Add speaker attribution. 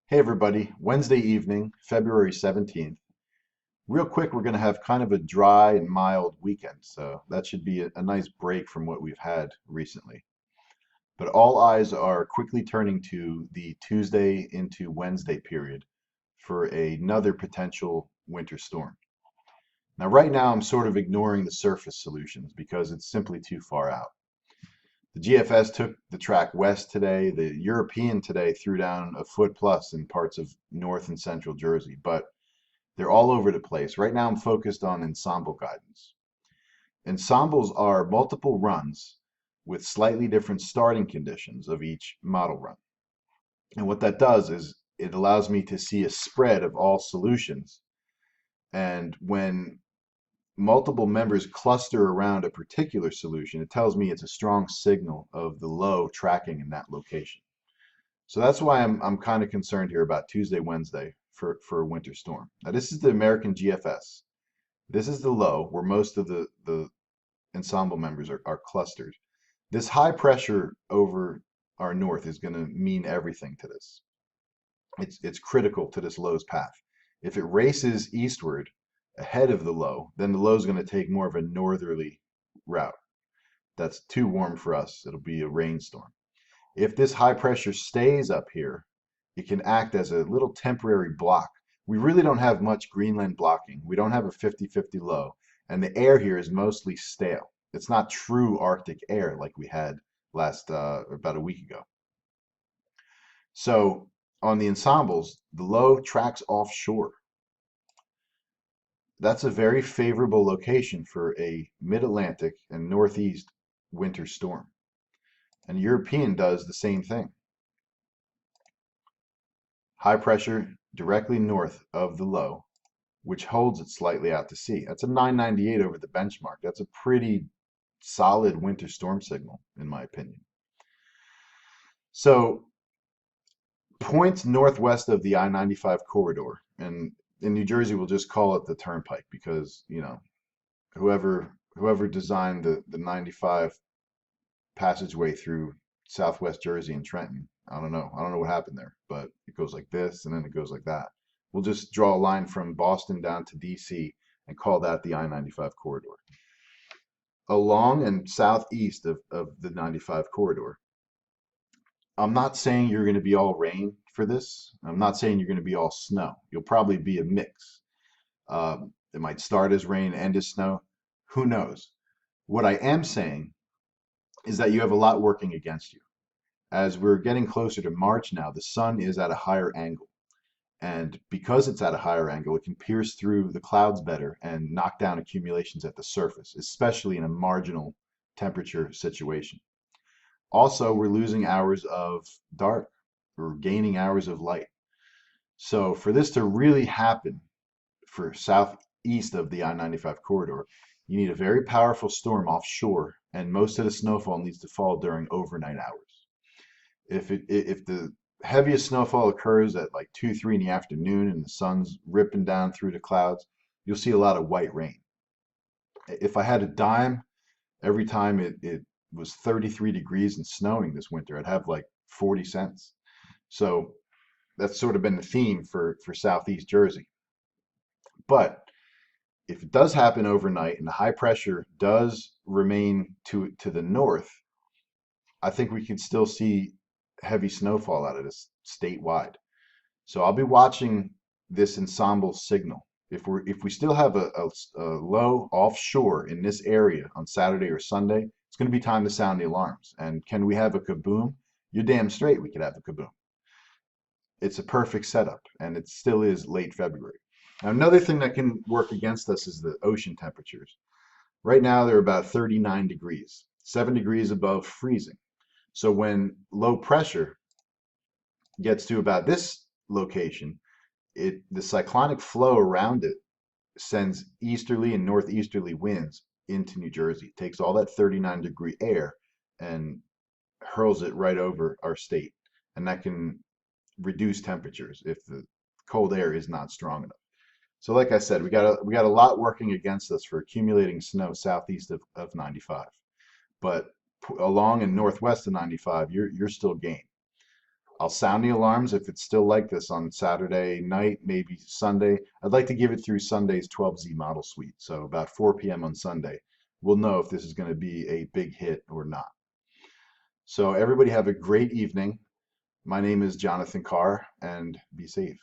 Speaker 1: Hey everybody, Wednesday evening, February 17th. Real quick, we're going to have kind of a dry and mild weekend, so that should be a nice break from what we've had recently. But all eyes are quickly turning to the Tuesday into Wednesday period for another potential winter storm. Now, right now, I'm sort of ignoring the surface solutions because it's simply too far out. The GFS took the track west today. The European today threw down a foot plus in parts of north and central Jersey, but they're all over the place. Right now, I'm focused on ensemble guidance. Ensembles are multiple runs with slightly different starting conditions of each model run. And what that does is it allows me to see a spread of all solutions. And when multiple members cluster around a particular solution, it tells me it's a strong signal of the low tracking in that location. So that's why I'm kind of concerned here about Tuesday, Wednesday for a winter storm. Now this is the American GFS. This is the low where most of the ensemble members are clustered. This high pressure over our north is going to mean everything to this. It's critical to this low's path. If it races eastward ahead of the low, then the low is going to take more of a northerly route. That's too warm for us. It'll be a rainstorm. If this high pressure stays up here, it can act as a little temporary block. We really don't have much Greenland blocking. We don't have a 50-50 low, and the air here is mostly stale. It's not true Arctic air like we had last about a week ago. So on the ensembles, the low tracks offshore. That's a very favorable location for a mid-Atlantic and northeast winter storm. And European does the same thing. High pressure directly north of the low, which holds it slightly out to sea. That's a 998 over the benchmark. That's a pretty solid winter storm signal, in my opinion. So points northwest of the I-95 corridor, and in New Jersey we'll just call it the turnpike because, whoever designed the 95 passageway through Southwest Jersey and Trenton, I don't know. I don't know what happened there, but it goes like this and then it goes like that. We'll just draw a line from Boston down to DC and call that the I-95 corridor. Along and southeast of the 95 corridor, I'm not saying you're going to be all rain for this. I'm not saying you're going to be all snow. You'll probably be a mix. It might start as rain, end as snow. Who knows? What I am saying is that you have a lot working against you. As we're getting closer to March now, the sun is at a higher angle. And because it's at a higher angle, it can pierce through the clouds better and knock down accumulations at the surface, especially in a marginal temperature situation. Also, we're losing hours of dark. We're gaining hours of light. So for this to really happen for southeast of the I-95 corridor, you need a very powerful storm offshore, and most of the snowfall needs to fall during overnight hours. If the heaviest snowfall occurs at like 2, 3 in the afternoon and the sun's ripping down through the clouds, you'll see a lot of white rain. If I had a dime every time it was 33 degrees and snowing this winter, I'd have like 40 cents. So that's sort of been the theme for Southeast Jersey. But if it does happen overnight and the high pressure does remain to the north, I think we could still see heavy snowfall out of this statewide. So I'll be watching this ensemble signal. If we still have a low offshore in this area on Saturday or Sunday, it's going to be time to sound the alarms. And can we have a kaboom? You're damn straight we could have a kaboom. It's a perfect setup, and it still is late February. Now, another thing that can work against us is the ocean temperatures. Right now, they're about 39 degrees, 7 degrees above freezing. So when low pressure gets to about this location, the cyclonic flow around it sends easterly and northeasterly winds into New Jersey, takes all that 39-degree air and hurls it right over our state. And that can reduce temperatures if the cold air is not strong enough. So like I said, we got a lot working against us for accumulating snow southeast of 95. But along and northwest of 95, you're still game. I'll sound the alarms if it's still like this on Saturday night, maybe Sunday. I'd like to give it through Sunday's 12Z model suite. So about 4 p.m. on Sunday, we'll know if this is going to be a big hit or not. So everybody have a great evening. My name is Jonathan Carr, and be safe.